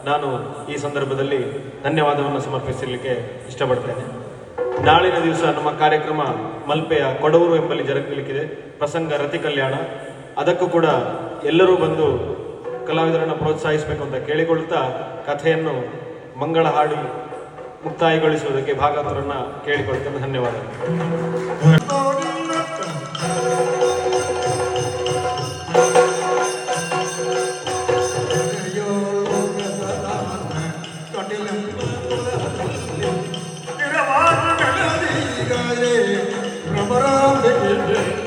ನಾನು ಈ ಸಂದರ್ಭದಲ್ಲಿ ಧನ್ಯವಾದವನ್ನು ಸಮರ್ಪಿಸಲಿಕ್ಕೆ ಇಷ್ಟಪಡ್ತೇನೆ. ನಾಳಿನ ದಿವಸ ನಮ್ಮ ಕಾರ್ಯಕ್ರಮ ಮಲ್ಪೆಯ ಕೊಡೂರು ಎಂಬಲ್ಲಿ ಜರುಗಲಿಕ್ಕಿದೆ. ಪ್ರಸಂಗ ರತಿ ಕಲ್ಯಾಣ. ಅದಕ್ಕೂ ಕೂಡ ಎಲ್ಲರೂ ಬಂದು ಕಲಾವಿದರನ್ನು ಪ್ರೋತ್ಸಾಹಿಸಬೇಕು ಅಂತ ಕೇಳಿಕೊಳ್ತಾ ಕಥೆಯನ್ನು ಮಂಗಳ ಹಾಡಿ ಮುಕ್ತಾಯಗೊಳಿಸುವುದಕ್ಕೆ ಭಾಗವತರನ್ನ ಕೇಳಿಕೊಳ್ತೇನೆ. ಧನ್ಯವಾದಗಳು. Prabharam